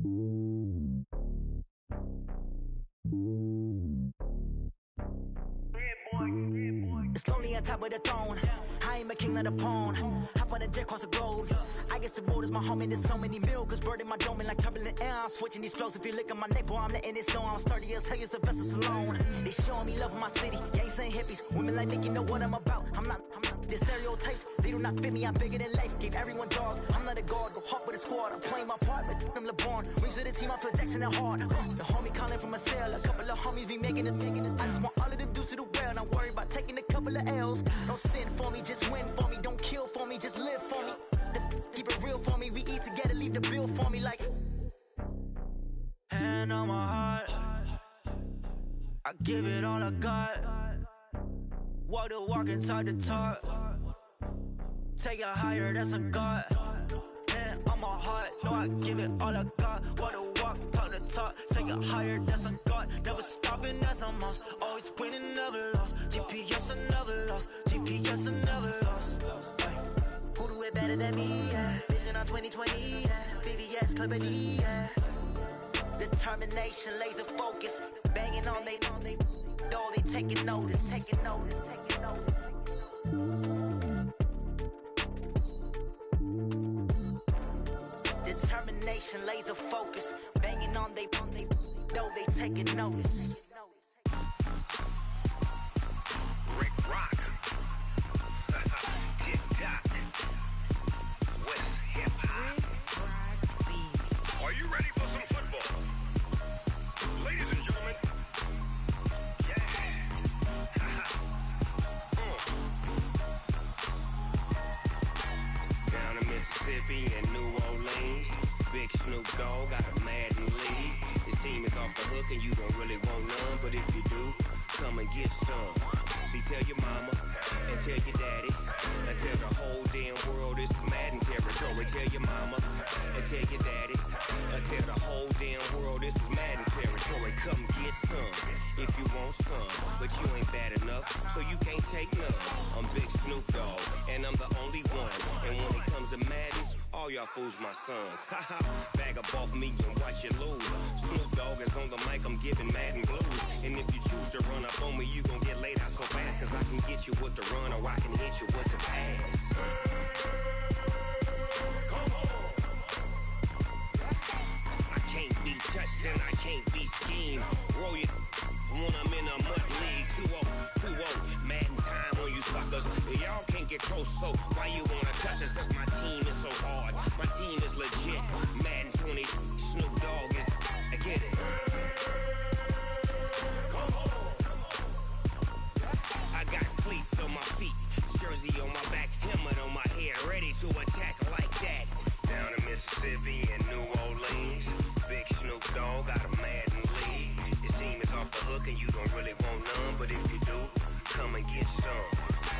It's lonely on top of the throne. I ain't a king of the pawn. Hop on a jet across the globe. I guess the road is my home and there's so many miracles burning my dome like turbulent air. I'm switching these flows. If you look at my neck, boy, I'm letting it snow. I'm sturdy as hell, it's a vessel alone. They showing me love in my city. Gangs ain't hippies. Women like Nick, you know what I'm about. I'm not the stereotypes. They do not fit me. I'm bigger than life. Gave everyone dogs. I'm not a guard. Go hard with a squad. I'm playing my part, but I'm LeBron. Wings of the team, I feel Jackson and hard. The homie calling from a cell. A couple of homies be making it. I just want all of them dudes to the well. Not worry about taking a couple of L's. Don't sin for me, just win for me. Don't kill for me, just live for me. Keep it real for me. We eat together, leave the bill for me like. Hand on my heart, I give it all I got. Walk the walk and talk the talk. Take it higher, that's a God. Hand on my heart, no, I give it all I got. Walk the walk, talk the talk. Take it higher, that's a God. Never stopping, that's a must. Always winning, never lost. GPS, I never lost. GPS, I never lost. Who do it better than me? Yeah. Vision on 2020. Yeah. VVS, Clarity. Yeah. Determination, laser focus. Banging on they door, they taking notice. Taking notice. Taking notice. Determination, laser focus. Banging on they door, they taking notice. Rick Rock. TikTok. West Hip Hop. Are you ready for some football? Ladies and gentlemen. Yeah. Down in Mississippi and New Orleans, Big Snoop Dogg got a Madden league. His team is off the hook and you don't really want none, but if you do, come and get some. See, tell your mama and tell your daddy and tell the whole damn world this is Madden territory. Tell your mama and tell your daddy and tell the whole damn world this is Madden territory. Come get some if you want some, but you ain't bad enough, so you can't take none. I'm Big Snoop Dogg and I'm the only one. And when it comes to Madden, all y'all fools my sons. Haha, bag up off me and watch you lose. Snoop Dogg is on the mic, I'm giving Madden blues. And if you choose to run up on me, you gon' get laid out so fast. Cause I can get you with the run or I can hit you with the pass. I can't be touched and I can't be schemed. Roll you when I'm in a mud league. 2-0, 2-0, Madden time on you suckers. Y'all can't get close, so why you wanna touch us? Cause my team is so hard, my team is legit. Madden 20, Snoop Dogg is, I get it. I got cleats on my feet, jersey on my back, helmet on my head, ready to attack like that. Down in Mississippi and New Orleans, Big Snoop Dogg got a Madden league. His team is off the hook and you don't really want none, but if you do, come and get some.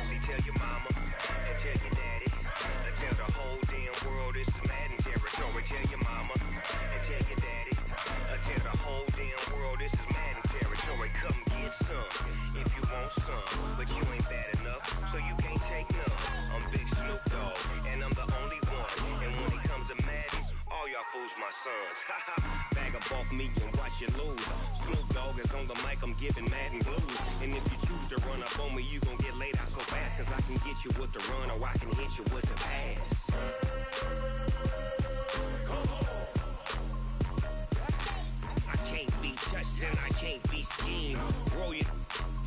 See, tell your mama and tell your daddy and tell the whole damn world this is Madden territory. Tell your mama and tell your daddy and tell the whole damn world this is Madden territory. Come get some if you want some, but you ain't bad enough, so you can't take none. I'm Big Snoop Dogg and I'm the only one. And when it comes to Madden, all y'all fools my sons. Bag up off me and watch you lose. Snoop Dogg is on the mic, I'm giving Madden blues. And if you choose to run up on me, you gon' get laid out so fast. Cause I can get you with the run or I can hit you with the pass. I can't be touched and I can't be schemed. Roll you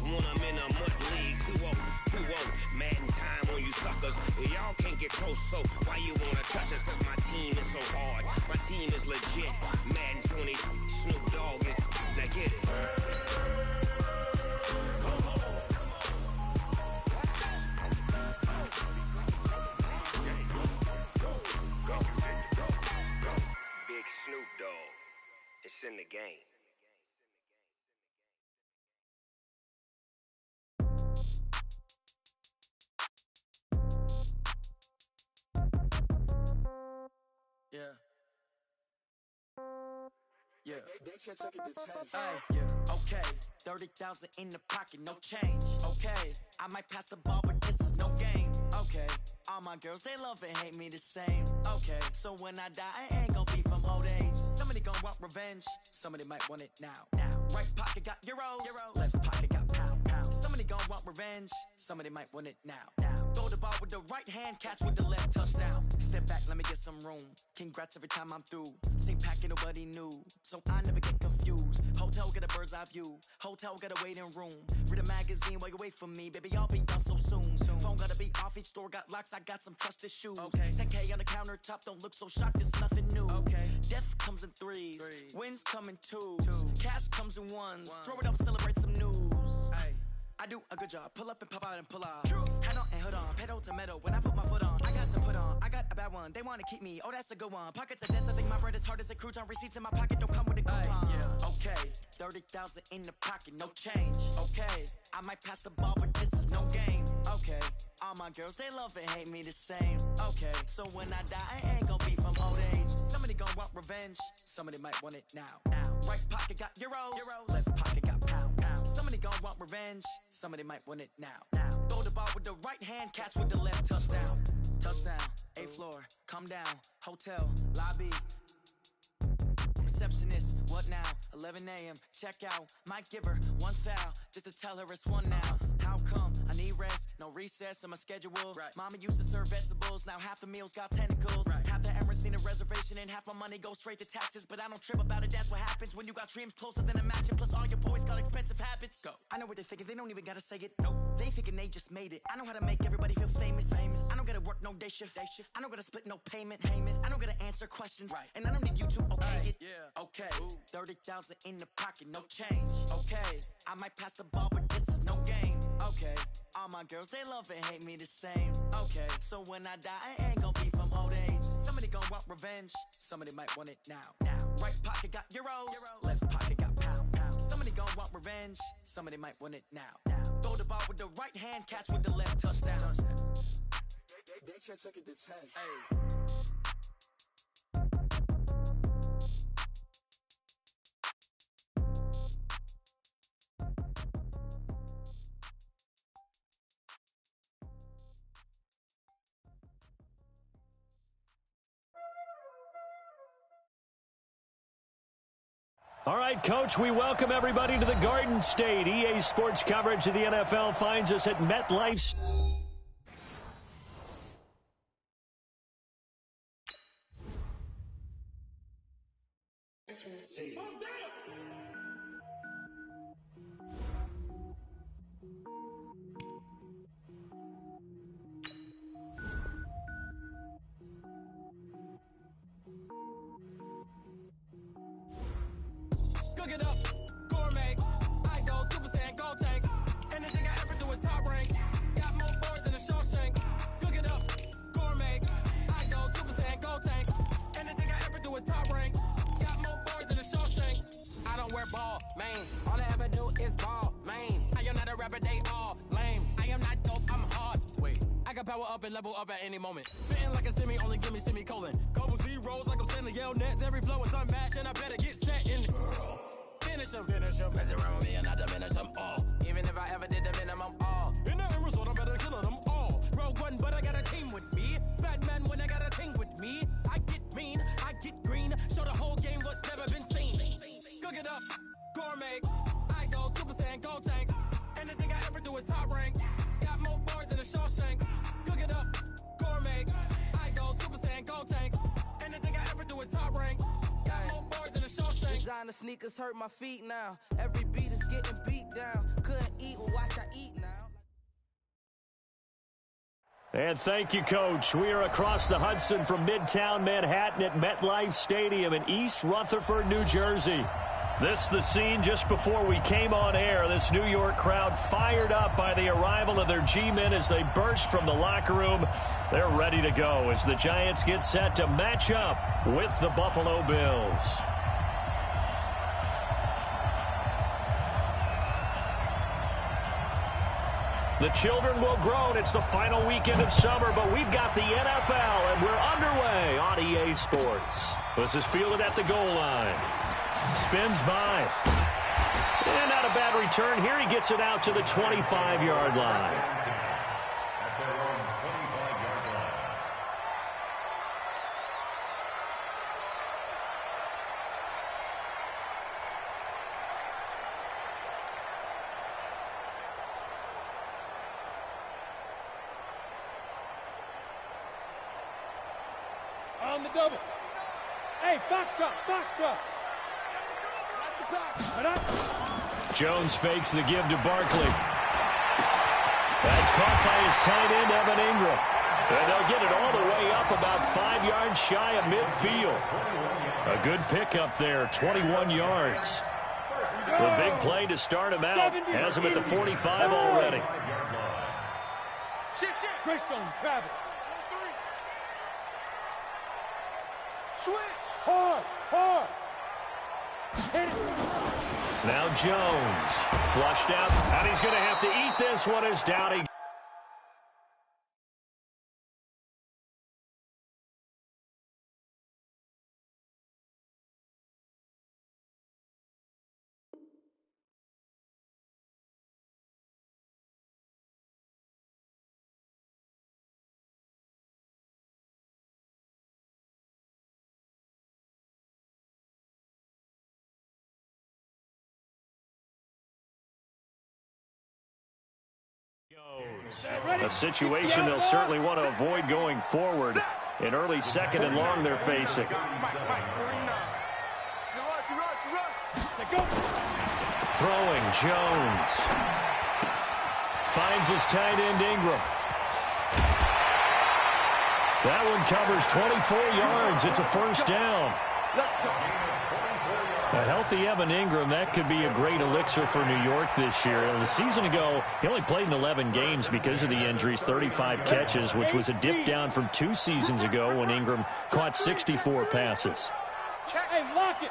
when I'm in a mud league. 2-0, 2-0, Madden time on you suckers. Y'all can't get close, so why you wanna touch us? Cause my team is so hard, my team is legit. Madden 20, Snoop Dogg is, now get it. Big Snoop Dogg, it's in the game. Yeah. Yeah. Hey, yeah. Okay. 30,000 in the pocket, no change. Okay. I might pass the ball, but this is no game. Okay. All my girls, they love and hate me the same. Okay. So when I die, I ain't gon' be from old age. Somebody gon' want revenge, somebody might want it now. Right pocket got euros, left pocket got pound. Somebody gon' want revenge, somebody might want it now. Throw the ball with the right hand, catch with the left, touchdown. Step back, let me get some room. Congrats every time I'm through. Same packet, nobody knew, so I never get confused. Hotel get a bird's eye view, hotel get a waiting room. Read a magazine while you wait for me, baby, I'll be done so soon. Phone gotta be off, each store got locks, I got some trusted shoes. 10K on the countertop, don't look so shocked, it's nothing new. Death comes in threes, wins come in twos, cash comes in ones. Throw it up, celebrate some news. I do a good job, pull up and pop out and pull off. Head on and hood on, pedal to metal. When I put my foot on, I got to put on. I got a bad one, they wanna keep me, oh that's a good one. Pockets are dense, I think my bread is hard as a crouton. Receipts in my pocket don't come with a coupon. Okay, 30,000 in the pocket, no change. Okay, I might pass the ball, but this is no game. Okay, all my girls, they love and hate me the same. Okay, so when I die, I ain't gon' be from old age. Somebody gon' want revenge, somebody might want it now. Right pocket got euros, left pocket got pound. Somebody gon' want revenge, somebody might want it now. Throw the ball with the right hand, catch with the left, touchdown. Touchdown, 8th floor, come down, hotel, lobby. Receptionist, what now? 11 a.m. Check out. Might give her one foul just to tell her it's one now. How come? I need rest, no recess in my schedule. Mama used to serve vegetables, now half the meals got tentacles. Half the Emirates need a reservation and half my money goes straight to taxes. But I don't trip about it, that's what happens when you got dreams closer than a match. And plus all your boys got expensive habits. Go. I know what they're thinking, they don't even gotta say it. Nope. They ain't thinking they just made it. I know how to make everybody feel famous. I don't gotta work no day shift. I don't gotta split no payment. I don't gotta answer questions. And I don't need you to okay it. Okay, 30,000 in the pocket, no change. Okay, I might pass the ball, but this is no game. Okay, all my girls, they love and hate me the same. Okay, so when I die, I ain't gon' be from old age. Somebody gon' want revenge, somebody might want it now. Right pocket got euros, left pocket got pound. Somebody gon' want revenge, somebody might want it now. Throw the ball with the right hand, catch with the left, touchdown. They took it to 10. All right, Coach, we welcome everybody to the Garden State. EA Sports coverage of the NFL finds us at MetLife. Cook it up, gourmet. I go Super Saiyan, go tank. Anything I ever do is top rank. Got more boards than a Shawshank. Cook it up, gourmet. I go Super Saiyan, go tank. Anything I ever do is top rank. Got more boards than a Shawshank. I don't wear ball, mains. All I ever do is ball, main. I am not a rapper, they all lame. I am not dope, I'm hard. Wait, I can power up and level up at any moment. Spitting like a semi, only give me semicolon. Couple zeros like I'm sending yell nets. Every flow is unmatched and I better get set in. Finish them. Mess around with me and I diminish them all. Even if I ever did the minimum all. In the result, I'm better killing them all. Rogue one, but I got a team with me. Batman when I got a team with me. I get mean, I get green. Show the whole game what's never been seen. Cook it up, gourmet. I go Super Saiyan, go tank. Anything I ever do is top rank. Got more boards than a Shawshank. Cook it up, gourmet. I go Super Saiyan, go tank. Anything I ever do is top rank. Designer sneakers hurt my feet now. Every beat is getting beat down. Couldn't eat or watch I eat now. And thank you, Coach. We are across the Hudson from Midtown Manhattan at MetLife Stadium in East Rutherford, New Jersey. This is the scene just before we came on air. This New York crowd fired up by the arrival of their G-men as they burst from the locker room. They're ready to go as the Giants get set to match up with the Buffalo Bills. The children will groan. It's the final weekend of summer, but we've got the NFL, and we're underway on EA Sports. This is fielded at the goal line. Spins by. And not a bad return here. He gets it out to the 25-yard line. the double. Hey, box drop. Jones fakes the give to Barkley. That's caught by his tight end, Evan Ingram. And they'll get it all the way up about 5 yards shy of midfield. A good pickup there, 21 yards. The big play to start him out has him at the 45 already. Greystone, travel. Switch. Hard. Hit it. Now Jones, flushed out, and he's going to have to eat this one as Dowdy. A situation they'll certainly want to avoid going forward. An early second and long they're facing. Throwing, Jones. Finds his tight end, Ingram. That one covers 24 yards. It's a first down. A healthy Evan Ingram, that could be a great elixir for New York this year. A season ago, he only played in 11 games because of the injuries, 35 catches, which was a dip down from 2 seasons ago when Ingram caught 64 passes. Hey, lock it.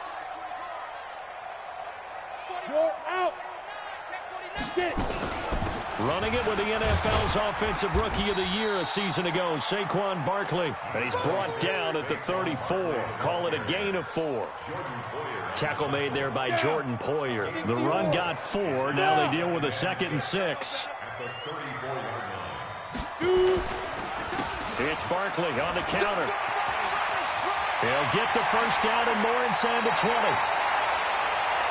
Go out. Get it. Running it with the NFL's Offensive Rookie of the Year a season ago, Saquon Barkley. And he's brought down at the 34. Call it a gain of 4. Tackle made there by Jordan Poyer. The run got 4. Now they deal with a 2nd and 6. It's Barkley on the counter. He'll get the first down and more inside the 20.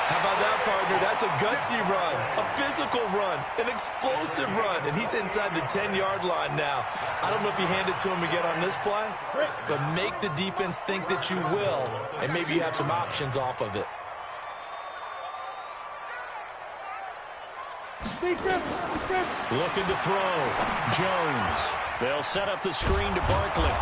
How about that, partner? That's a gutsy run, a physical run, an explosive run, and he's inside the 10-yard line now. I don't know if you hand it to him again on this play, but make the defense think that you will, and maybe you have some options off of it. Looking to throw. Jones. They'll set up the screen to Barkley.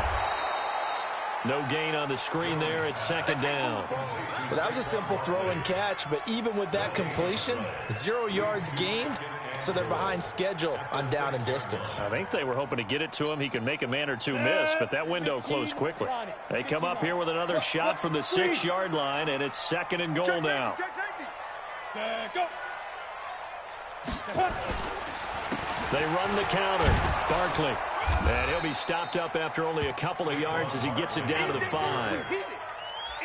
No gain on the screen there. It's 2nd down. Well, that was a simple throw and catch, but even with that completion, 0 yards gained, so they're behind schedule on down and distance. I think they were hoping to get it to him. He can make a man or two miss, but that window closed quickly. They come up here with another shot from the 6-yard line, and it's 2nd and goal now. They run the counter. Barkley. And he'll be stopped up after only a couple of yards as he gets it down to the 5.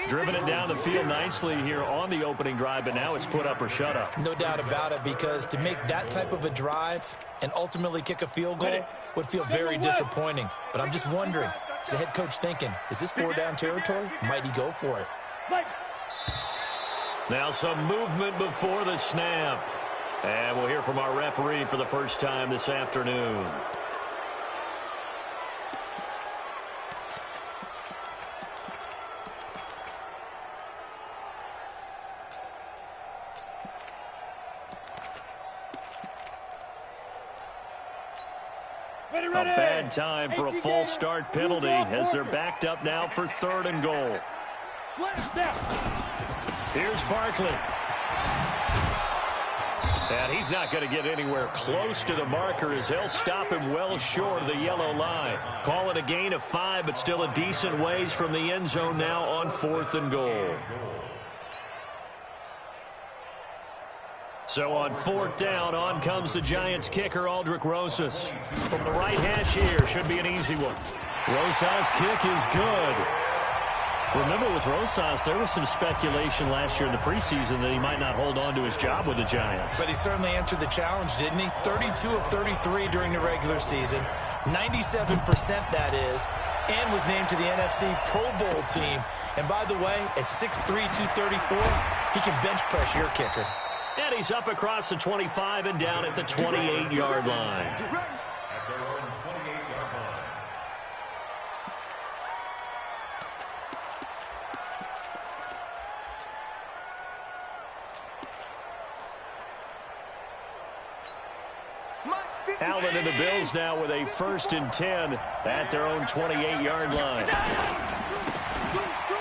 Driven it down the field nicely here on the opening drive, but now it's put up or shut up. No doubt about it, because to make that type of a drive and ultimately kick a field goal would feel very disappointing. But I'm just wondering, is the head coach thinking, is this 4-down territory? Might he go for it? Now some movement before the snap. And we'll hear from our referee for the first time this afternoon. A bad time for a false start penalty as they're backed up now for 3rd and goal. Here's Barkley. And he's not going to get anywhere close to the marker as they'll stop him well short of the yellow line. Call it a gain of 5, but still a decent ways from the end zone now on 4th and goal. So on 4th down, on comes the Giants kicker, Aldrick Rosas. From the right hash here, should be an easy one. Rosas' kick is good. Remember with Rosas, there was some speculation last year in the preseason that he might not hold on to his job with the Giants. But he certainly answered the challenge, didn't he? 32 of 33 during the regular season, 97% that is, and was named to the NFC Pro Bowl team. And by the way, at 6'3", 234, he can bench press your kicker. And he's up across the 25 and down at the 28-yard line. Allen and the Bills now with a 1st and 10 at their own 28-yard line.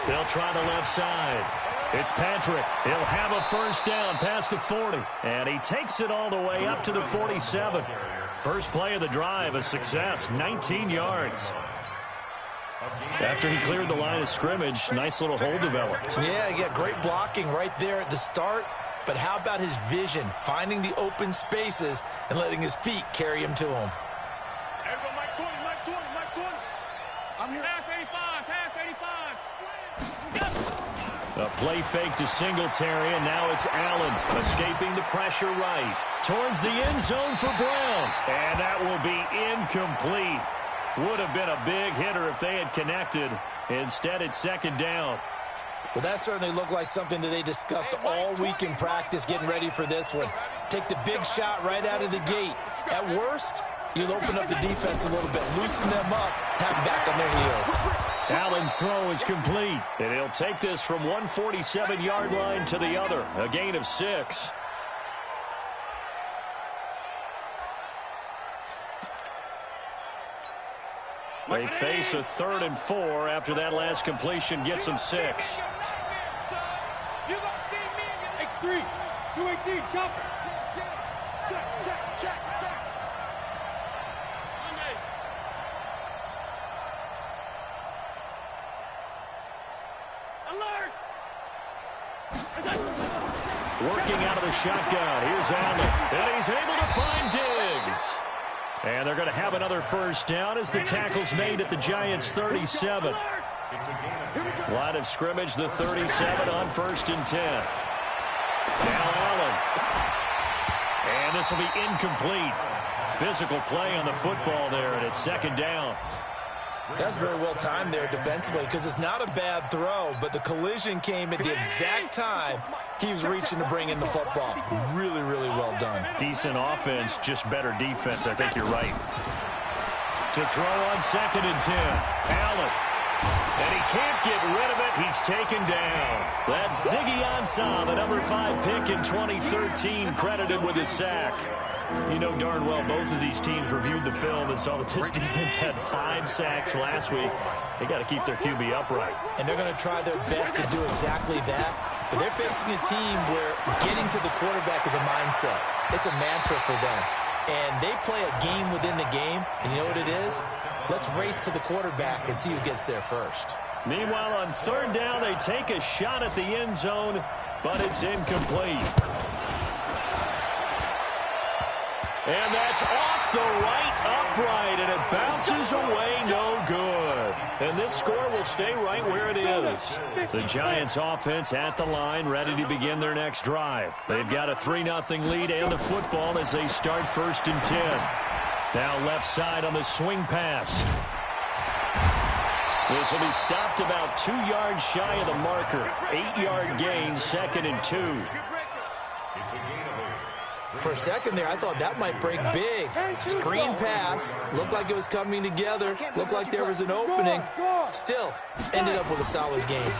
They'll try the left side. It's Patrick. He'll have a 1st down past the 40. And he takes it all the way up to the 47. First play of the drive, a success, 19 yards. After he cleared the line of scrimmage, nice little hole developed. Yeah, great blocking right there at the start. But how about his vision, finding the open spaces and letting his feet carry him to him? Everyone, Mike 20, Mike 20, Mike 20. I'm here. Pass 85, pass 85. A play fake to Singletary, and now it's Allen escaping the pressure right. Towards the end zone for Brown. And that will be incomplete. Would have been a big hitter if they had connected. Instead, it's 2nd down. Well, that certainly looked like something that they discussed all week in practice getting ready for this one. Take the big shot right out of the gate. At worst, you'll open up the defense a little bit, loosen them up, have them back on their heels. Allen's throw is complete, and he'll take this from 147-yard line to the other, a gain of 6. They face a 3rd and 4 after that last completion gets them 6. X3, 218, chop. Check. Alert! Working out of the shotgun. Here's Allen, and he's able to find Diggs. And they're going to have another 1st down as the tackle's made at the Giants' 37. Line of scrimmage, the 37 on 1st and 10. Now Allen. And this will be incomplete. Physical play on the football there, and it's 2nd down. That's very well timed there defensively because it's not a bad throw, but the collision came at the exact time he was reaching to bring in the football. Really, really well done. Decent offense, just better defense. I think you're right. To throw on 2nd and 10. Allen. And he can't get rid of it. He's taken down. That's Ziggy Ansah, the number 5 pick in 2013, credited with a sack. You know darn well both of these teams reviewed the film and saw that this defense had 5 sacks last week. They got to keep their QB upright. And they're going to try their best to do exactly that. But they're facing a team where getting to the quarterback is a mindset. It's a mantra for them. And they play a game within the game. And you know what it is? Let's race to the quarterback and see who gets there first. Meanwhile, on 3rd down, they take a shot at the end zone, but it's incomplete. And that's off the right upright, and it bounces away no good. And this score will stay right where it is. The Giants offense at the line, ready to begin their next drive. They've got a 3-0 lead and the football as they start 1st and 10. Now left side on the swing pass. This will be stopped about 2 yards shy of the marker. 8-yard gain, 2nd and 2. For a second there, I thought that might break big. Screen pass. Looked like it was coming together. Looked like there was an opening. Still, ended up with a solid game.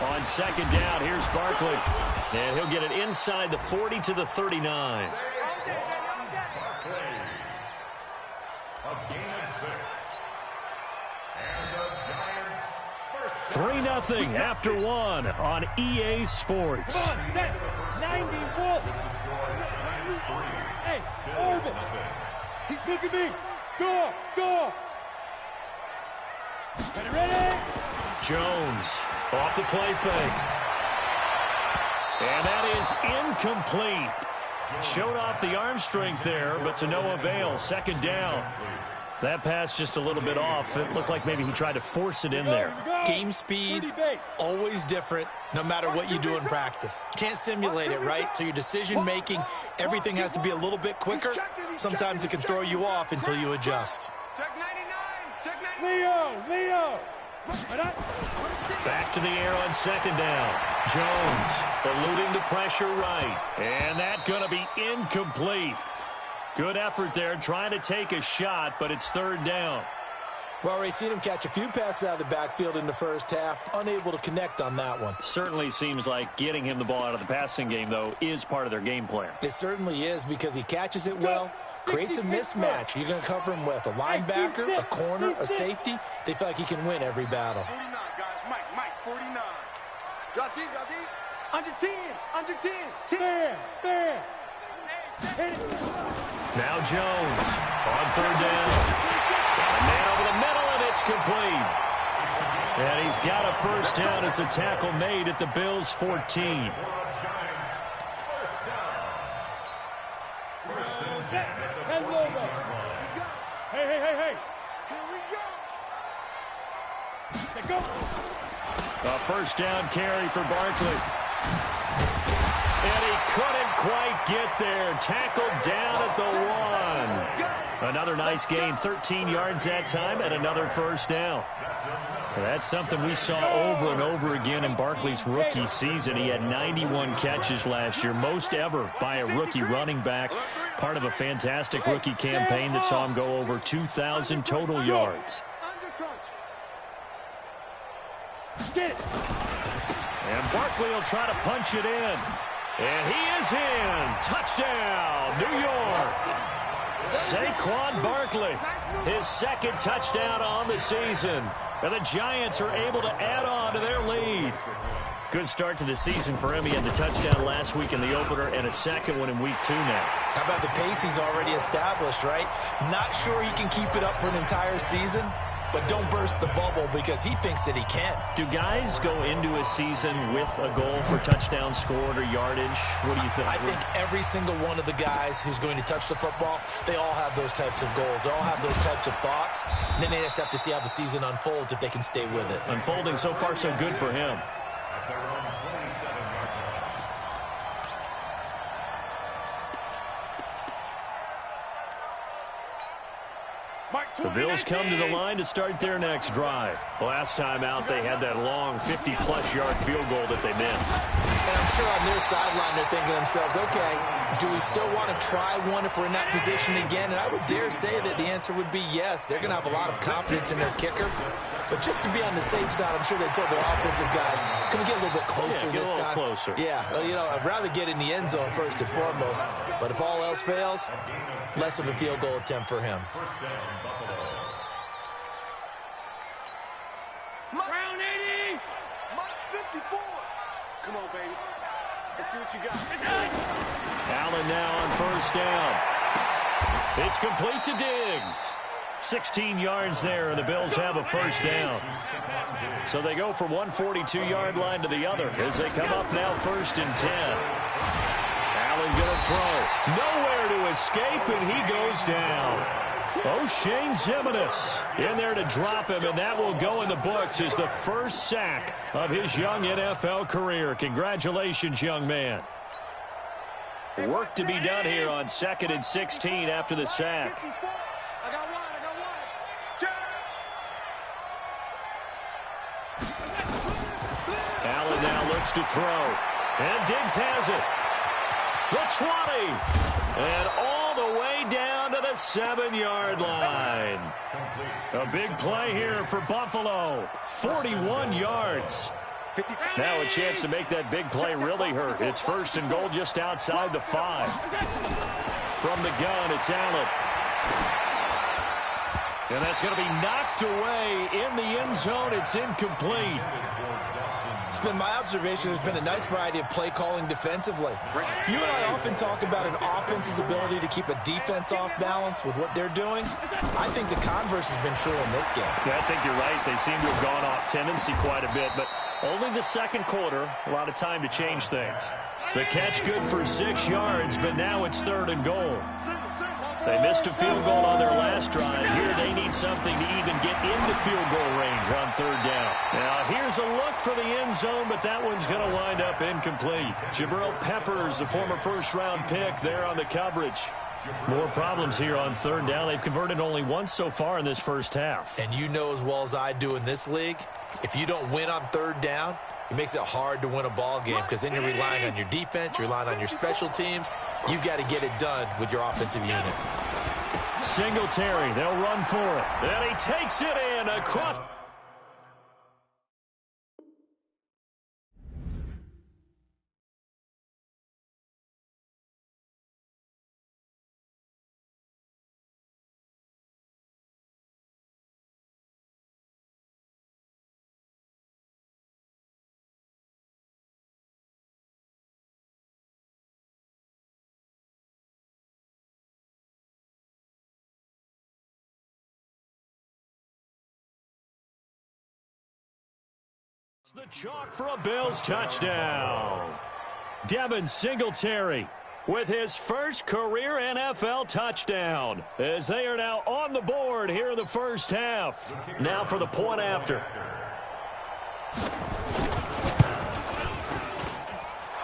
On 2nd down, here's Barkley. And he'll get it inside the 40 to the 39. 3-0 after 1 on EA Sports. Come on, set. 90 Wolf. Hey, over. He's looking at me. Go. Ready? Jones off the play fake. And that is incomplete. Showed off the arm strength there, but to no avail. 2nd down. That pass just a little bit off. It looked like maybe he tried to force it in there. Game speed, always different, no matter what you do in practice. Can't simulate it, right? So your decision-making, everything has to be a little bit quicker. Sometimes it can throw you off until you adjust. Check 99. Check 99. Leo. Back to the air on 2nd down. Jones eluding the pressure right. And that's going to be incomplete. Good effort there, trying to take a shot, but it's 3rd down. Well, Ray, seen him catch a few passes out of the backfield in the first half, unable to connect on that one. Certainly seems like getting him the ball out of the passing game, though, is part of their game plan. It certainly is because he catches it well, creates a mismatch. You're going to cover him with a linebacker, a corner, a safety. They feel like he can win every battle. 49, guys. Mike, 49. Drop deep, drop deep. Under 10, under 10. 10. There. Now Jones on third down. A man over the middle, and it's complete. And he's got a first down as a tackle made at the Bills' 14. Hey. Here we go. A first down carry for Barkley. And he couldn't quite get there. Tackled down at the 1. Another nice gain, 13 yards that time, and another first down. That's something we saw over and over again in Barkley's rookie season. He had 91 catches last year, most ever by a rookie running back. Part of a fantastic rookie campaign that saw him go over 2,000 total yards. And Barkley will try to punch it in. And he is in. Touchdown, New York. Saquon Barkley, his second touchdown on the season. And the Giants are able to add on to their lead. Good start to the season for him. He had the touchdown last week in the opener and a second one in week 2 now. How about the pace he's already established, right? Not sure he can keep it up for an entire season, but don't burst the bubble because he thinks that he can. Do guys go into a season with a goal for touchdown scored or yardage? What do you think? I think every single one of the guys who's going to touch the football, they all have those types of goals. They all have those types of thoughts. And then they just have to see how the season unfolds if they can stay with it. Unfolding so far so good for him. The Bills come to the line to start their next drive. Last time out, they had that long 50-plus yard field goal that they missed. And I'm sure on their sideline, they're thinking to themselves, okay, do we still want to try one if we're in that position again? And I would dare say that the answer would be yes. They're going to have a lot of confidence in their kicker. But just to be on the safe side, I'm sure they told their offensive guys, can we get a little bit closer this time? Closer. Yeah, well, you know, I'd rather get in the end zone first and foremost. But if all else fails, less of a field goal attempt for him. Round 80. Mike 54. Come on, baby. Let's see what you got. Allen now on first down. It's complete to Diggs. 16 yards there, and the Bills have a first down. So they go from 142-yard line to the other as they come up now first and 10. Allen going to throw. Nowhere to escape, and he goes down. O'Shane Ximines in there to drop him, and that will go in the books as the first sack of his young NFL career. Congratulations, young man. Work to be done here on 2nd and 16 after the sack. I got one. Allen now looks to throw. And Diggs has it. The 20. And all the way down to the 7-yard line. A big play here for Buffalo. 41 yards. Now a chance to make that big play really hurt. It's first and goal just outside the 5. From the gun, it's Allen. And that's going to be knocked away in the end zone. It's incomplete. It's been my observation there's been a nice variety of play calling defensively. You and I often talk about an offense's ability to keep a defense off balance with what they're doing. I think the converse has been true in this game. Yeah, I think you're right. They seem to have gone off tendency quite a bit, but only the second quarter, a lot of time to change things. The catch good for 6 yards, but now it's 3rd and goal. They missed a field goal on their last drive. Here they need something to even get into field goal range on 3rd down. Now here's a look for the end zone, but that one's going to wind up incomplete. Jabril Peppers, the former first-round pick, there on the coverage. More problems here on 3rd down. They've converted only once so far in this first half. And you know as well as I do in this league, if you don't win on 3rd down, it makes it hard to win a ball game because then you're relying on your defense, you're relying on your special teams. You've got to get it done with your offensive unit. Singletary, they'll run for it. And he takes it in across. The chalk for a Bills touchdown. Devin Singletary with his first career NFL touchdown, as they are now on the board here in the first half. Now for the point after.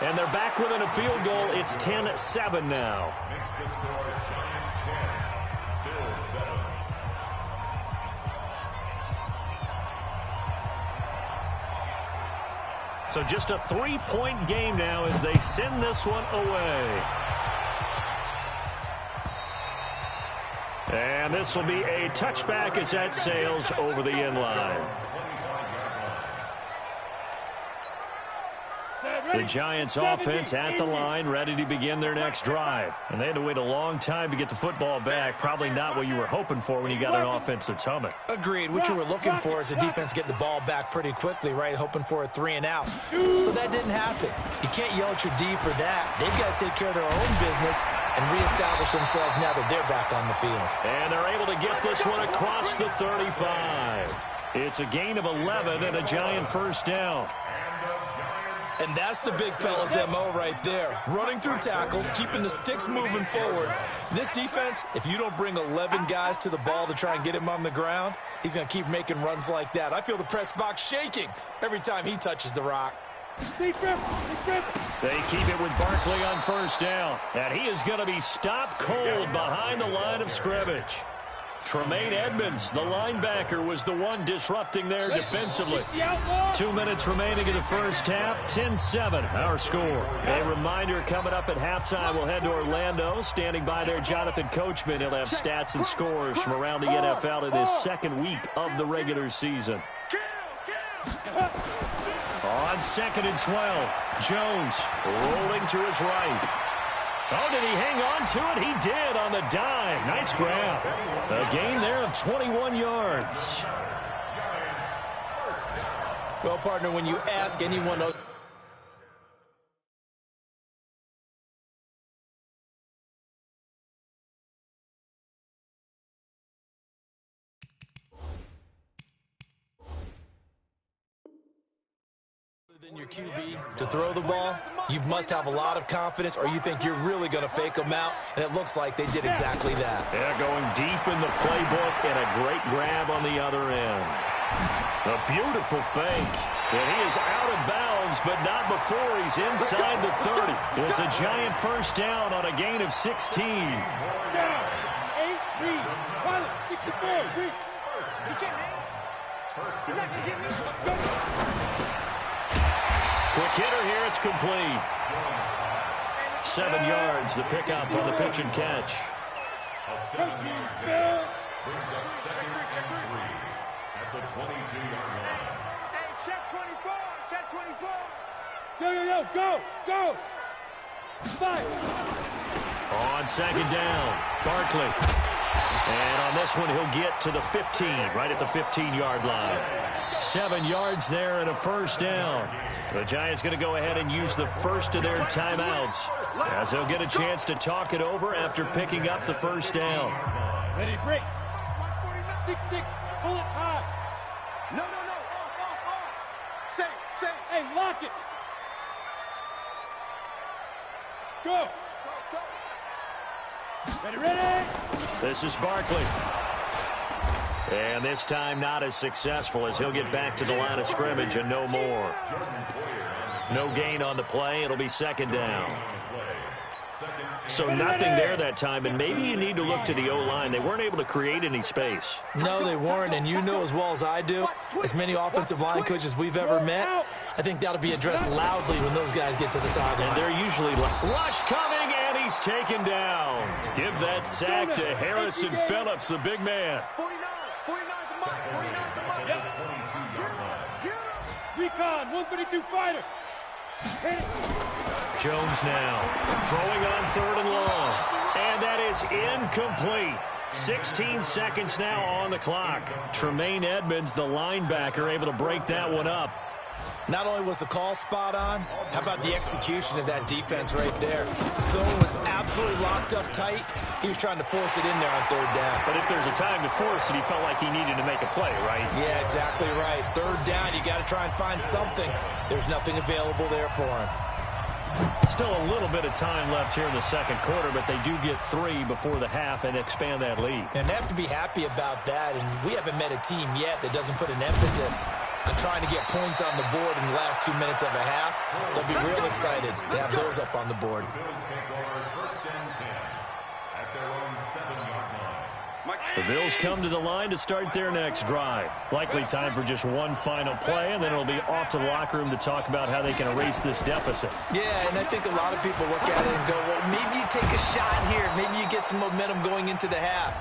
And they're back within a field goal. It's 10-7 now. So just a 3-point game now as they send this one away. And this will be a touchback as that sails over the end line. The Giants offense at the line, ready to begin their next drive. And they had to wait a long time to get the football back. Probably not what you were hoping for when you got an offense that's humming. Agreed. What you were looking for is the defense getting the ball back pretty quickly, right? Hoping for a 3 and out. So that didn't happen. You can't yell at your D for that. They've got to take care of their own business and reestablish themselves now that they're back on the field. And they're able to get this one across the 35. It's a gain of 11 and a Giant first down. And that's the big fella's MO right there. Running through tackles, keeping the sticks moving forward. This defense, if you don't bring 11 guys to the ball to try and get him on the ground, he's going to keep making runs like that. I feel the press box shaking every time he touches the rock. They keep it with Barkley on first down. And he is going to be stopped cold behind the line of scrimmage. Tremaine Edmonds, the linebacker, was the one disrupting there defensively. 2 minutes remaining in the first half, 10-7, our score. A reminder, coming up at halftime, we'll head to Orlando. Standing by there, Jonathan Coachman. He'll have stats and scores from around the NFL in his second week of the regular season. On 2nd and 12, Jones rolling to his right. Oh, did he hang on to it? He did on the dive. Nice grab. A gain there of 21 yards. Well, partner, when you ask anyone else, than your QB to throw the ball, you must have a lot of confidence, or you think you're really going to fake them out, and it looks like they did exactly that. Yeah, going deep in the playbook and a great grab on the other end. A beautiful fake. And he is out of bounds, but not before he's inside the 30. It's a Giant first down on a gain of 16. 8-3, 64. You can't hang. You're not going to get me. Quick hitter here, it's complete. 7 yards, the pickup on the pitch and catch. Brings up 2nd and 3 at the 22-yard line. Hey, check 24, check 24. Yo, go. 5. On 2nd down, Barkley. And on this one, he'll get to the 15, right at the 15-yard line. 7 yards there and a first down. The Giants going to go ahead and use the first of their timeouts, as they'll get a chance to talk it over after picking up the first down. Ready, break. 6-6, pull it high. No. Off. Say. Hey, lock it. Go. Ready. This is Barkley. And this time not as successful, as he'll get back to the line of scrimmage and no more. No gain on the play. It'll be 2nd down. So nothing there that time, and maybe you need to look to the O-line. They weren't able to create any space. No, they weren't, and you know as well as I do, as many offensive line coaches we've ever met, I think that'll be addressed loudly when those guys get to the sideline. And they're usually rush coming, and he's taken down. Give that sack to Harrison Phillips, the big man. 49 the mark. Recon, 132 fighter. Jones now throwing on 3rd and long. And that is incomplete. 16 seconds now on the clock. Tremaine Edmonds, the linebacker, able to break that one up. Not only was the call spot on, how about the execution of that defense right there? The zone was absolutely locked up tight. He was trying to force it in there on third down. But if there's a time to force it, he felt like he needed to make a play, right? Yeah, exactly right. Third down, you got to try and find something. There's nothing available there for him. Still a little bit of time left here in the second quarter, but they do get 3 before the half and expand that lead. And they have to be happy about that, and we haven't met a team yet that doesn't put an emphasis on trying to get points on the board in the last 2 minutes of a half. They'll be real excited to have those up on the board. The Bills come to the line to start their next drive. Likely time for just one final play, and then it'll be off to the locker room to talk about how they can erase this deficit. Yeah, and I think a lot of people look at it and go, well, maybe you take a shot here. Maybe you get some momentum going into the half.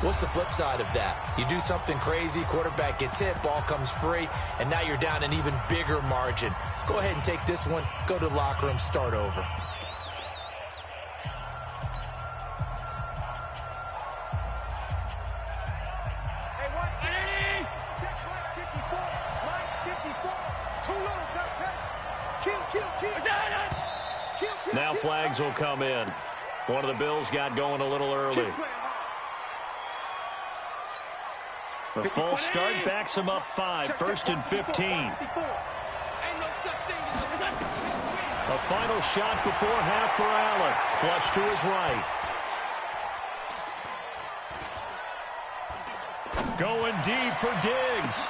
What's the flip side of that? You do something crazy, quarterback gets hit, ball comes free, and now you're down an even bigger margin. Go ahead and take this one, go to the locker room, start over. Now flags will come in. One of the Bills got going a little early. The false start backs him up 5, 1st and 15. A final shot before half for Allen. Flush to his right. Going deep for Diggs.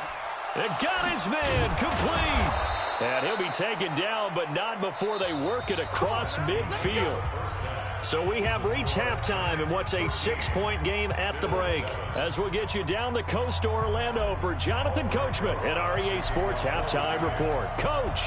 It got his man complete. And he'll be taken down, but not before they work it across midfield. So we have reached halftime in what's a 6-point game at the break. As we'll get you down the coast to Orlando for Jonathan Coachman at our EA Sports Halftime Report. Coach.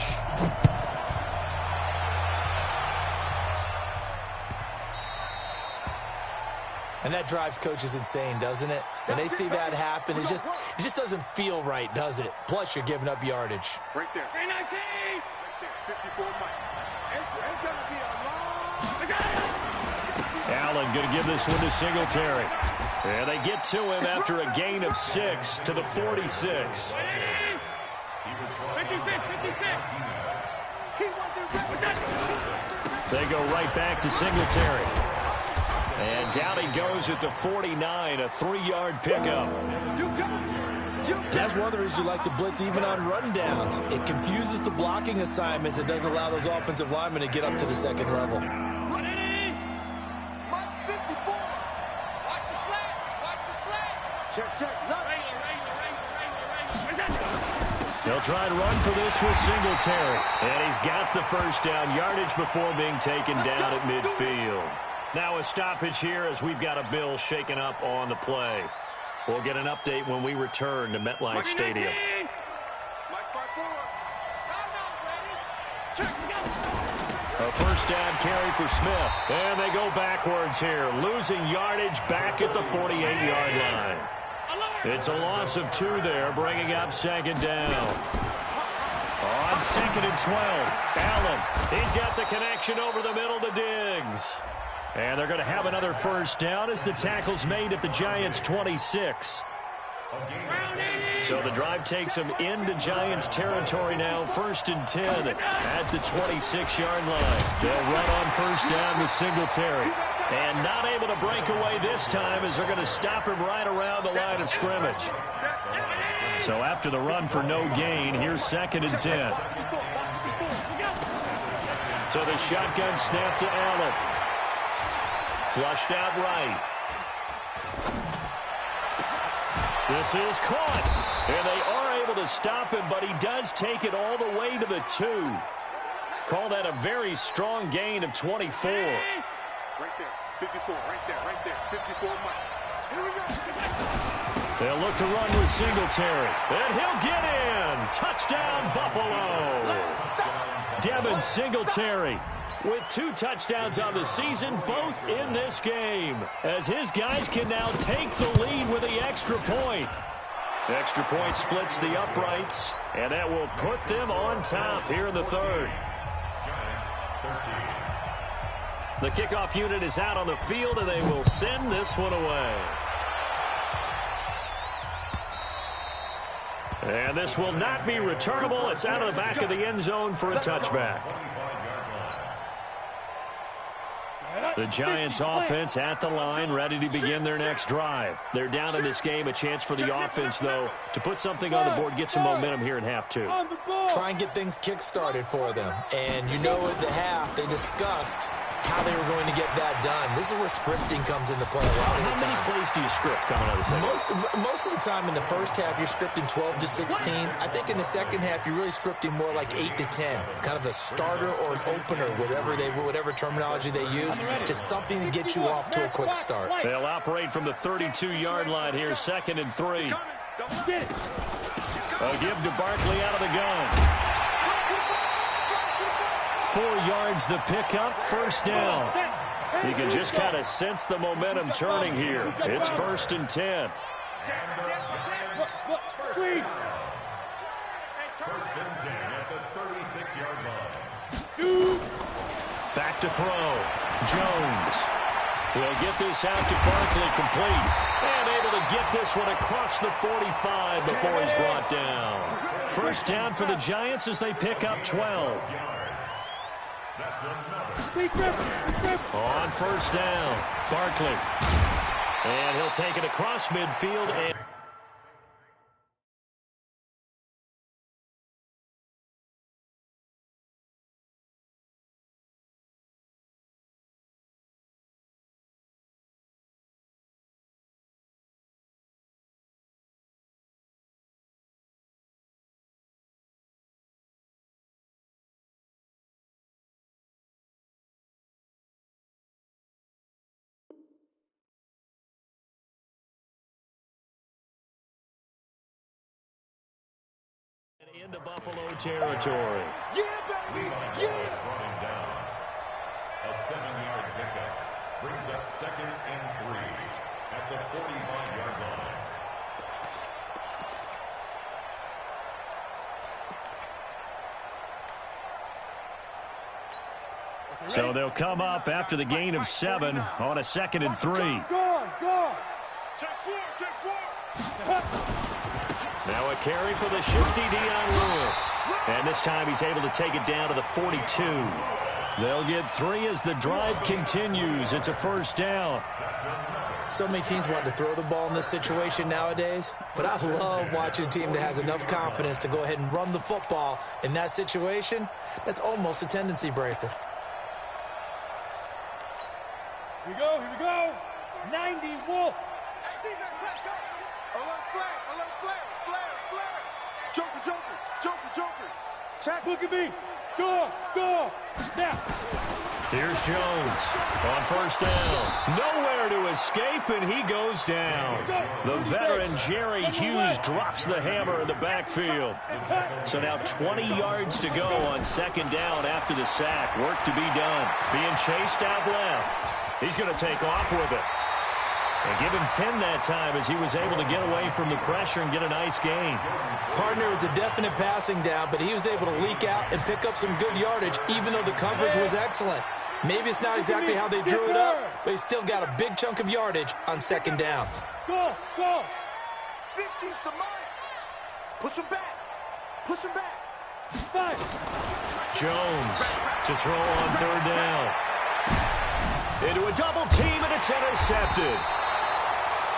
And that drives coaches insane, doesn't it? When they see that happen, it just doesn't feel right, does it? Plus, you're giving up yardage. Right there. 54 Mike. It's going to be a long... Allen going to give this one to Singletary. And they get to him after a gain of 6 to the 46. 56. They go right back to Singletary. And down he goes at the 49, a 3-yard pickup. And that's one of the reasons you like to blitz even on rundowns. It confuses the blocking assignments. It doesn't allow those offensive linemen to get up to the second level. They'll try and run for this with Singletary. And he's got the first down yardage before being taken down at midfield. Now a stoppage here as we've got a Bill shaken up on the play. We'll get an update when we return to MetLife Stadium. A first down carry for Smith. And they go backwards here, losing yardage back at the 48-yard line. It's a loss of 2 there, bringing up second down. On 2nd and 12, Allen, he's got the connection over the middle to Diggs. And they're going to have another first down as the tackle's made at the Giants' 26. So the drive takes them into Giants territory now, 1st and 10 at the 26-yard line. They'll run on first down with Singletary. And not able to break away this time as they're going to stop him right around the line of scrimmage. So after the run for no gain, here's 2nd and 10. So the shotgun snap to Allen. Flushed out right. This is caught. And they are able to stop him, but he does take it all the way to the 2. Call that a very strong gain of 24. Right there. 54. Right there. 54 Mike. Here we go. They'll look to run with Singletary. And he'll get in. Touchdown, Buffalo. Devin Singletary with 2 touchdowns on the season, both in this game, as his guys can now take the lead with the extra point. The extra point splits the uprights, and that will put them on top here in the 3rd. The kickoff unit is out on the field, and they will send this one away. And this will not be returnable. It's out of the back of the end zone for a touchback. The Giants offense at the line, ready to begin their next drive. They're down in this game. A chance for the offense, though, to put something on the board, get some momentum here in half two. Try and get things kick-started for them. And you know at the half, they discussed how they were going to get that done. This is where scripting comes into play a lot of the time. How many plays do you script coming out of the second? Most of the time in the first half, you're scripting 12 to 16. I think in the second half, you're really scripting more like 8 to 10. Kind of a starter or an opener, whatever terminology they use. Just something to get you off to a quick start. They'll operate from the 32-yard line here, 2nd and 3. A give to Barkley out of the gun. 4 yards the pickup, first down. You can just kind of sense the momentum turning here. It's 1st and 10. First and 10 at the 36-yard line. Back to throw. Jones. He'll get this out to Barkley, complete. And able to get this one across the 45 before he's brought down. First down for the Giants as they pick up 12. On first down, Barkley. And he'll take it across midfield. And into Buffalo territory. Yeah, baby! Yeah! Brought him down. A 7-yard pickup brings up 2nd and 3 at the 45-yard line. So they'll come up after the gain of 7 on a 2nd and 3. Go! Check 4! Now a carry for the shifty Dion Lewis. And this time he's able to take it down to the 42. They'll get 3 as the drive continues. It's a first down. So many teams want to throw the ball in this situation nowadays, but I love watching a team that has enough confidence to go ahead and run the football. In that situation, that's almost a tendency breaker. Here we go. 90 Wolf. Joker. Check. Look at me. Go. Now. Here's Jones on first down. Nowhere to escape, and he goes down. The veteran Jerry Hughes drops the hammer in the backfield. So now 20 yards to go on 2nd down after the sack. Work to be done. Being chased out left. He's going to take off with it. And give him 10 that time as he was able to get away from the pressure and get a nice gain. Partner was a definite passing down, but he was able to leak out and pick up some good yardage, even though the coverage was excellent. Maybe it's not exactly how they drew it up, but he still got a big chunk of yardage on 2nd down. Go. 50's the mark. Push him back. 5. Jones to throw on 3rd down. Into a double team, and it's intercepted.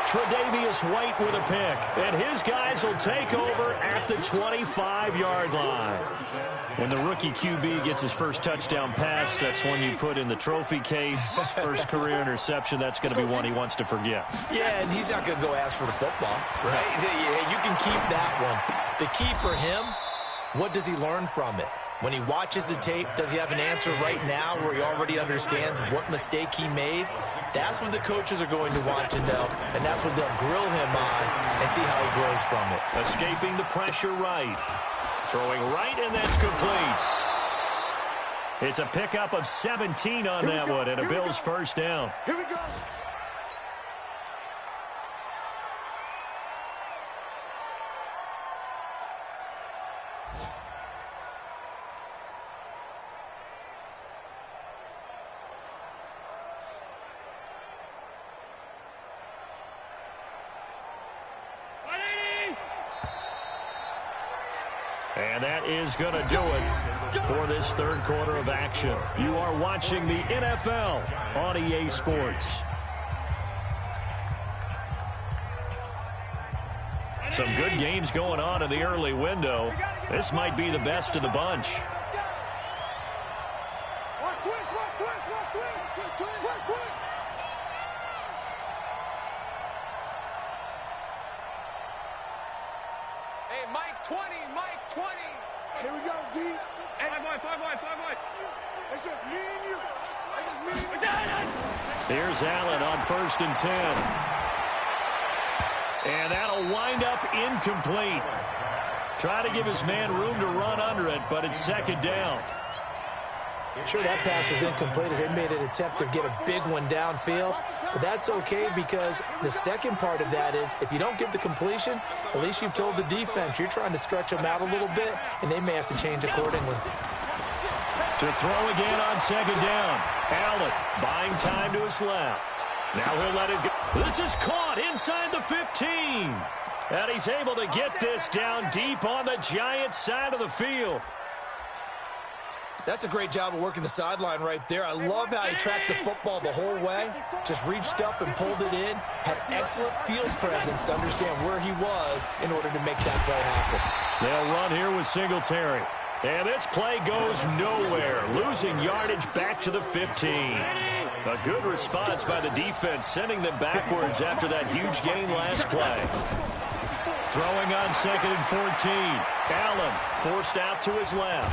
Tre'Davious White with a pick, and his guys will take over at the 25-yard line. When the rookie QB gets his first touchdown pass, that's one you put in the trophy case. First career interception, that's going to be one he wants to forget. Yeah, and he's not going to go ask for the football, right? Yeah, you can keep that one. The key for him, what does he learn from it? When he watches the tape, does he have an answer right now where he already understands what mistake he made? That's what the coaches are going to want to know, and that's what they'll grill him on and see how he grows from it. Escaping the pressure right. Throwing right, and that's complete. It's a pickup of 17 on that one, and a Bills first down. Here we go. And that is going to do it for this third quarter of action. You are watching the NFL on EA Sports. Some good games going on in the early window. This might be the best of the bunch. Hey, Mike 20, Mike 20. Here we go, D. Hey, 5 wide. It's just me and you. Here's Allen on 1st and 10. And that'll wind up incomplete. Try to give his man room to run under it, but it's 2nd down. Sure, that pass was incomplete as they made an attempt to get a big one downfield. But that's okay because the second part of that is if you don't get the completion, at least you've told the defense you're trying to stretch them out a little bit, and they may have to change accordingly. To throw again on 2nd down. Allen buying time to his left. Now he'll let it go. This is caught inside the 15. And he's able to get this down deep on the Giants' side of the field. That's a great job of working the sideline right there. I love how he tracked the football the whole way. Just reached up and pulled it in. Had excellent field presence to understand where he was in order to make that play happen. They'll run here with Singletary. And this play goes nowhere, losing yardage back to the 15. A good response by the defense, sending them backwards after that huge gain last play. Throwing on 2nd and 14. Allen forced out to his left.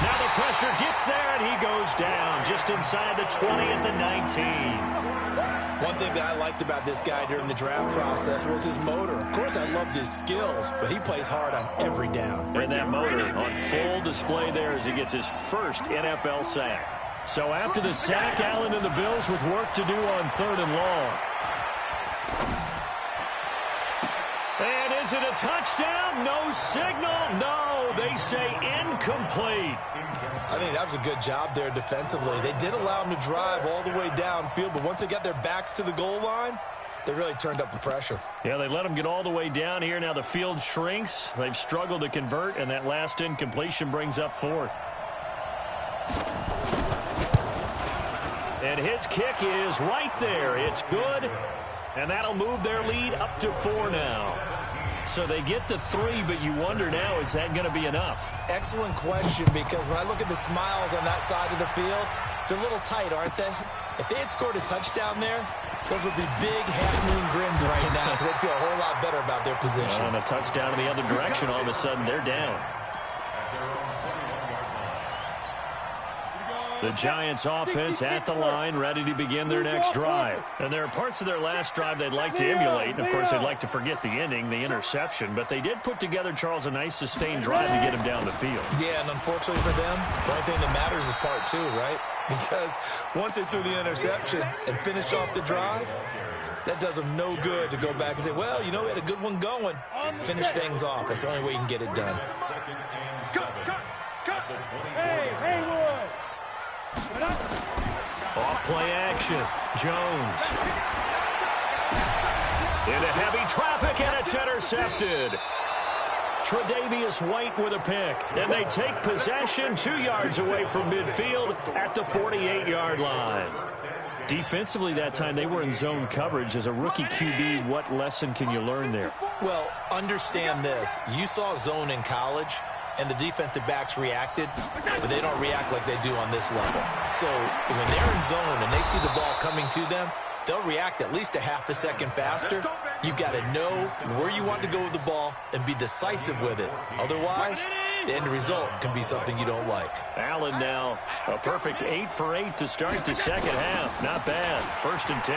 Now the pressure gets there, and he goes down just inside the 20 at the 19. One thing that I liked about this guy during the draft process was his motor. Of course, I loved his skills, but he plays hard on every down. And that motor on full display there as he gets his first NFL sack. So after the sack, Allen and the Bills with work to do on 3rd and long. And is it a touchdown? No signal. No, they say incomplete. I think that was a good job there defensively. They did allow him to drive all the way downfield, but once they got their backs to the goal line, they really turned up the pressure. Yeah, they let him get all the way down here. Now the field shrinks. They've struggled to convert, and that last incompletion brings up 4th. And his kick is right there. It's good, and that'll move their lead up to 4 now. So they get to 3, but you wonder now, is that going to be enough? Excellent question, because when I look at the smiles on that side of the field, they're a little tight, aren't they? If they had scored a touchdown there, those would be big half-moon grins right now because they'd feel a whole lot better about their position. And a touchdown in the other direction, all of a sudden they're down. The Giants offense at the line, ready to begin their next drive. And there are parts of their last drive they'd like to emulate. And, of course, they'd like to forget the ending, the interception. But they did put together, Charles, a nice sustained drive to get him down the field. Yeah, and unfortunately for them, the only thing that matters is part 2, right? Because once they threw the interception and finished off the drive, that does them no good to go back and say, well, you know, we had a good one going. Finish things off. That's the only way you can get it done. Cut. Hey, Haywood. Off play action. Jones. Into heavy traffic, and it's intercepted. Tre'Davious White with a pick. And they take possession 2 yards away from midfield at the 48-yard line. Defensively that time, they were in zone coverage. As a rookie QB, what lesson can you learn there? Well, understand this. You saw zone in college, and the defensive backs reacted, but they don't react like they do on this level. So when they're in zone and they see the ball coming to them, they'll react at least a half a second faster. You've got to know where you want to go with the ball and be decisive with it. Otherwise, the end result can be something you don't like. Allen now, a perfect 8 for 8 to start the second half. Not bad. 1st and 10.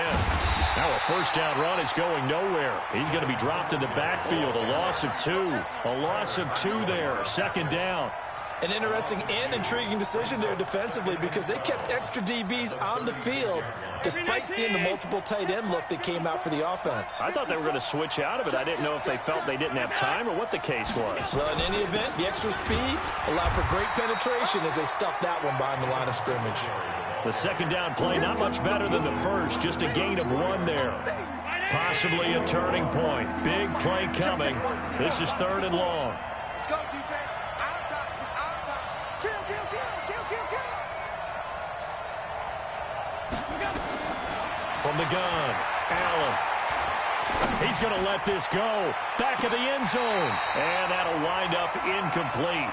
Now a first down run is going nowhere. He's going to be dropped in the backfield. A loss of 2. A loss of 2 there. 2nd down. An interesting and intriguing decision there defensively because they kept extra DBs on the field despite seeing the multiple tight end look that came out for the offense. I thought they were going to switch out of it. I didn't know if they felt they didn't have time or what the case was. Well, in any event, the extra speed allowed for great penetration as they stuffed that one behind the line of scrimmage. The second down play not much better than the first, just a gain of 1 there. Possibly a turning point. Big play coming. This is 3rd and long. Let's go, defense. Out of time. It's out of time. Kill, kill, kill, kill, kill, kill. From the gun, Allen. He's going to let this go. Back of the end zone. And that'll wind up incomplete.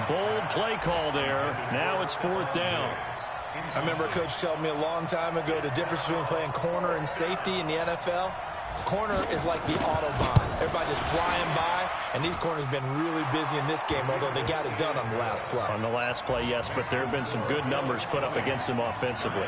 Bold play call there. Now it's 4th down. I remember a coach telling me a long time ago the difference between playing corner and safety in the NFL. Corner is like the Autobahn. Everybody just flying by, and these corners have been really busy in this game, although they got it done on the last play. On the last play, yes, but there have been some good numbers put up against them offensively.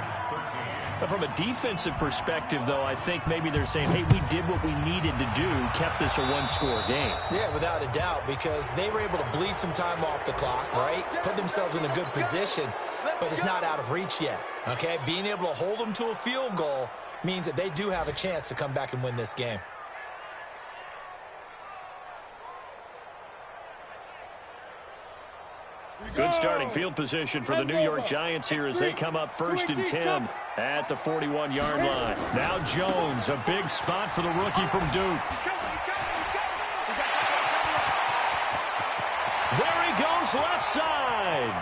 But from a defensive perspective, though, I think maybe they're saying, hey, we did what we needed to do, kept this a one-score game. Yeah, without a doubt, because they were able to bleed some time off the clock, right? Put themselves in a good position, but it's not out of reach yet, okay? Being able to hold them to a field goal means that they do have a chance to come back and win this game. Good starting field position for the New York Giants here as they come up 1st and 10 at the 41-yard line. Now Jones, a big spot for the rookie from Duke. There he goes, left side.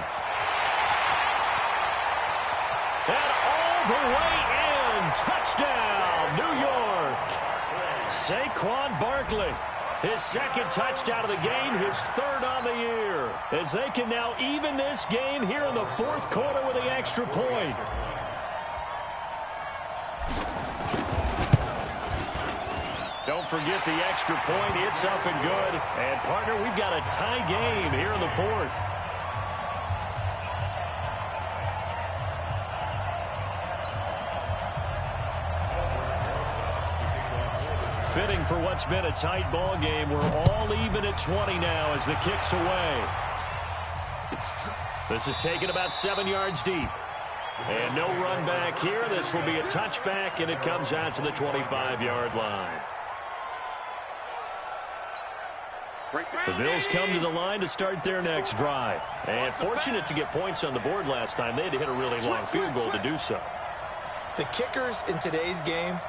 And all the way in. Touchdown, New York. Saquon Barkley. His 2nd touchdown of the game, his 3rd on the year. As they can now even this game here in the 4th quarter with the extra point. Don't forget the extra point. It's up and good. And, partner, we've got a tie game here in the 4th. Fitting for what's been a tight ball game. We're all even at 20 now as the kick's away. This is taken about 7 yards deep. And no run back here. This will be a touchback, and it comes out to the 25-yard line. The Bills come to the line to start their next drive. And fortunate to get points on the board last time. They had to hit a really long field goal to do so. The kickers in today's game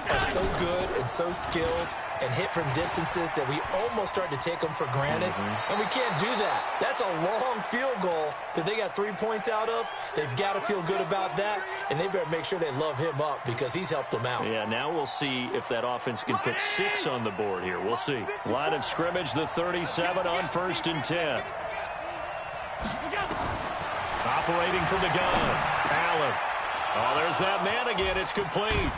are so good and so skilled and hit from distances that we almost start to take them for granted. And we can't do that. That's a long field goal that they got 3 points out of. They've got to feel good about that, and they better make sure they love him up because he's helped them out. Yeah, now we'll see if that offense can put 6 on the board here. We'll see. Line of scrimmage, the 37 on 1st and 10. Operating from the gun, Allen. Oh, there's that man again. It's complete.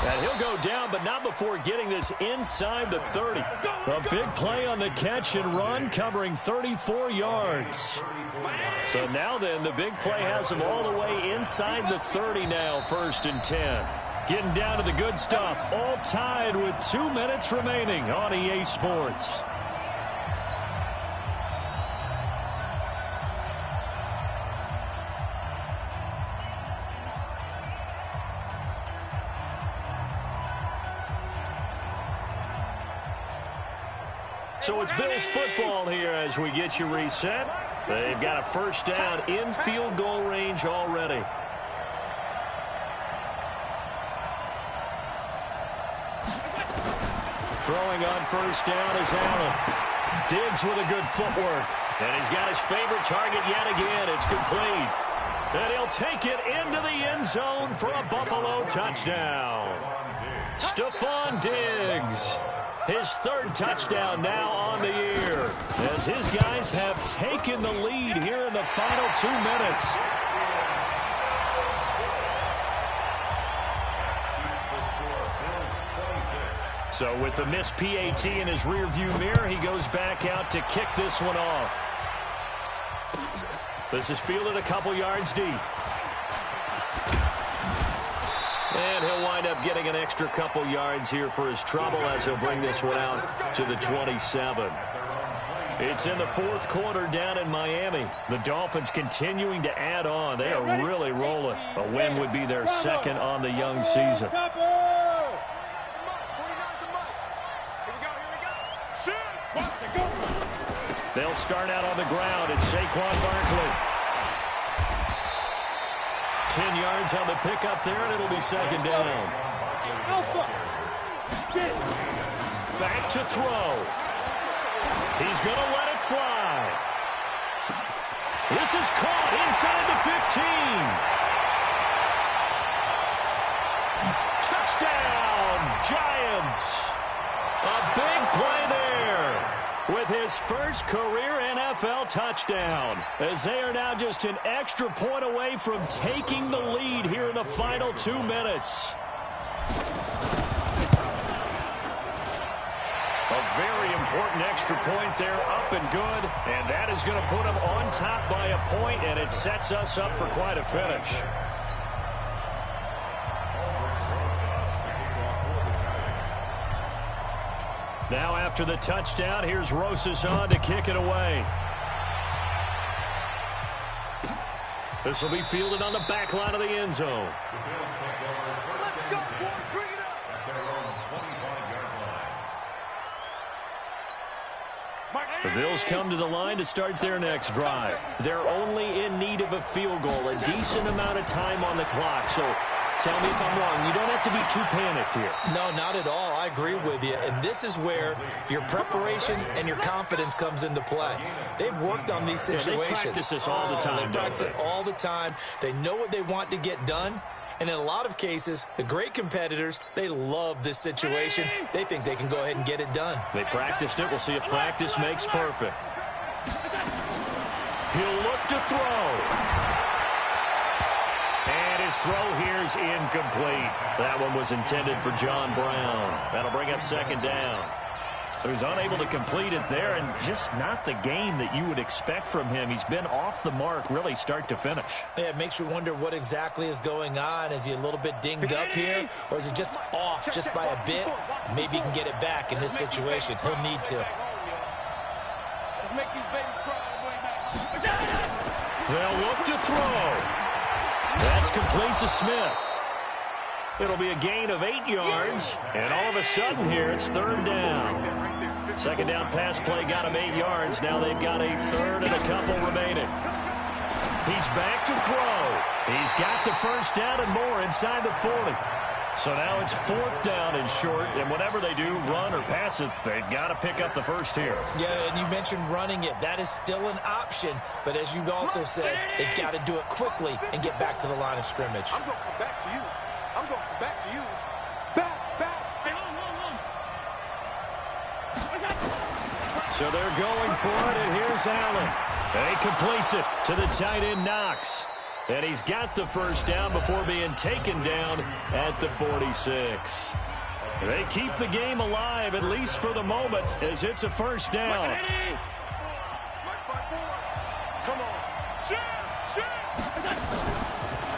And he'll go down, but not before getting this inside the 30. A big play on the catch and run, covering 34 yards. So now then, the big play has him all the way inside the 30 now, 1st and 10. Getting down to the good stuff, all tied with 2 minutes remaining on EA Sports. So it's Bills football here as we get you reset. They've got a 1st down in field goal range already. Throwing on 1st down is Allen. Diggs with a good footwork. And he's got his favorite target yet again. It's complete. And he'll take it into the end zone for a Buffalo touchdown. Stephon Diggs. His 3rd touchdown now on the year as his guys have taken the lead here in the final 2 minutes. So with the missed PAT in his rearview mirror, he goes back out to kick this one off. This is fielded a couple yards deep. And he'll wind up getting an extra couple yards here for his trouble as he'll bring this one out to the 27. It's in the 4th quarter down in Miami. The Dolphins continuing to add on. They are really rolling. A win would be their 2nd on the young season. They'll start out on the ground. It's Saquon Barkley. 10 yards on the pickup there, and it'll be 2nd down. Back to throw. He's going to let it fly. This is caught inside the 15. Touchdown, Giants. A big play there with his first career NFL touchdown, as they are now just an extra point away from taking the lead here in the final 2 minutes. A very important extra point there, up and good, and that is going to put them on top by a point, and it sets us up for quite a finish. Now after the touchdown, here's Rosas on to kick it away. This will be fielded on the back line of the end zone. Let's go, boy. Bring it up. At their own 25-yard line. The Bills come to the line to start their next drive. They're only in need of a field goal, a decent amount of time on the clock. So tell me if I'm wrong. You don't have to be too panicked here. No, not at all. I agree with you. And this is where your preparation and your confidence comes into play. They've worked on these situations. They practice this all the time. They practice it all the time. They know what they want to get done. And in a lot of cases, the great competitors, they love this situation. They think they can go ahead and get it done. They practiced it. We'll see if practice makes perfect. He'll look to throw. And his throw here is incomplete. That one was intended for John Brown. That'll bring up second down. So he's unable to complete it there, and just not the game that you would expect from him. He's been off the mark really start to finish. Yeah, it makes you wonder what exactly is going on. Is he a little bit dinged up here, or is it just off just by a bit? Maybe he can get it back in this situation. He'll need to. Let's make these babies cry all the way back. They'll look to throw. That's complete to Smith. It'll be a gain of 8 yards, and all of a sudden here it's third down. Second down pass play got him 8 yards. Now they've got a third and a couple remaining. He's back to throw. He's got the first down and more inside the 40. So now it's fourth down and short, and whatever they do, run or pass it, they've got to pick up the first here. Yeah, and you mentioned running it. That is still an option, but as you also said, they've got to do it quickly and get back to the line of scrimmage. I'm going to come back to you. I'm going to come back to you. Back. Hey, So they're going for it, and here's Allen. And he completes it to the tight end, Knox. And he's got the first down before being taken down at the 46. They keep the game alive, at least for the moment, as it's a first down. Come on. Shoot.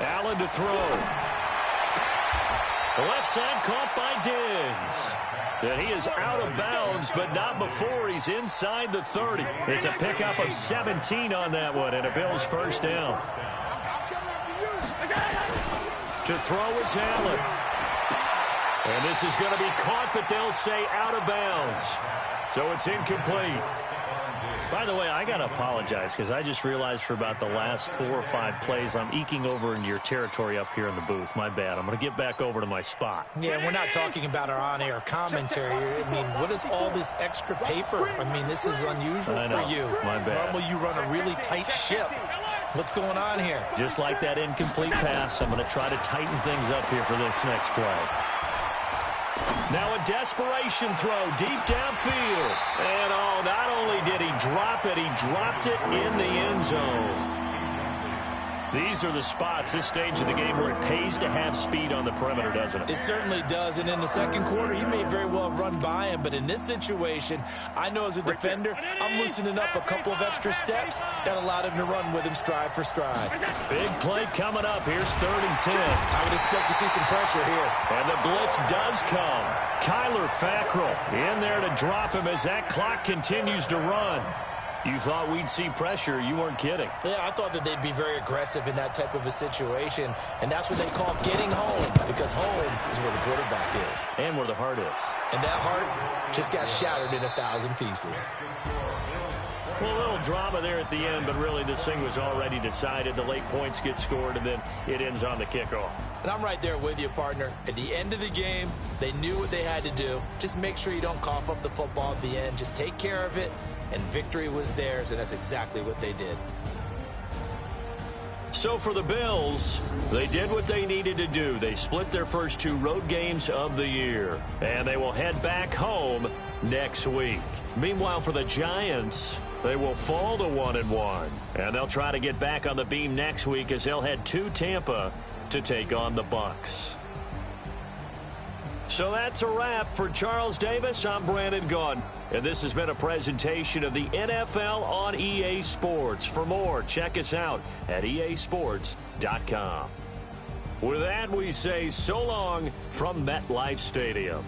Allen to throw. The left side caught by Diggs. And he is out of bounds, but not before he's inside the 30. It's a pickup of 17 on that one, and a Bills first down. To throw is Allen. And this is going to be caught, but they'll say out of bounds. So it's incomplete. By the way, I got to apologize because I just realized for about the last 4 or 5 plays, I'm eking over into your territory up here in the booth. My bad. I'm going to get back over to my spot. Yeah, we're not talking about our on-air commentary. I mean, what is all this extra paper? I mean, this is unusual for you. My bad. Normally you run a really tight ship. What's going on here? Just like that incomplete pass, I'm going to try to tighten things up here for this next play. Now a desperation throw deep downfield. And not only did he drop it, he dropped it in the end zone. These are the spots, this stage of the game, where it pays to have speed on the perimeter, doesn't it? It certainly does. And in the second quarter, he may very well run by him. But in this situation, I know as a defender, I'm loosening up a couple of extra steps that allowed him to run with him stride for stride. Big play coming up. Here's 3rd and 10. I would expect to see some pressure here. And the blitz does come. Kyler Fackrell in there to drop him as that clock continues to run. You thought we'd see pressure. You weren't kidding. Yeah, I thought that they'd be very aggressive in that type of a situation, and that's what they call getting home, because home is where the quarterback is. And where the heart is. And that heart just got shattered in 1,000 pieces. Well, a little drama there at the end, but really this thing was already decided. The late points get scored, and then it ends on the kickoff. And I'm right there with you, partner. At the end of the game, they knew what they had to do. Just make sure you don't cough up the football at the end. Just take care of it and victory was theirs, and that's exactly what they did. So for the Bills, they did what they needed to do. They split their first 2 road games of the year, and they will head back home next week. Meanwhile, for the Giants, they will fall to 1-1, and they'll try to get back on the beam next week as they'll head to Tampa to take on the Bucs. So that's a wrap. For Charles Davis, I'm Brandon Gaudin, and this has been a presentation of the NFL on EA Sports. For more, check us out at easports.com. With that, we say so long from MetLife Stadium.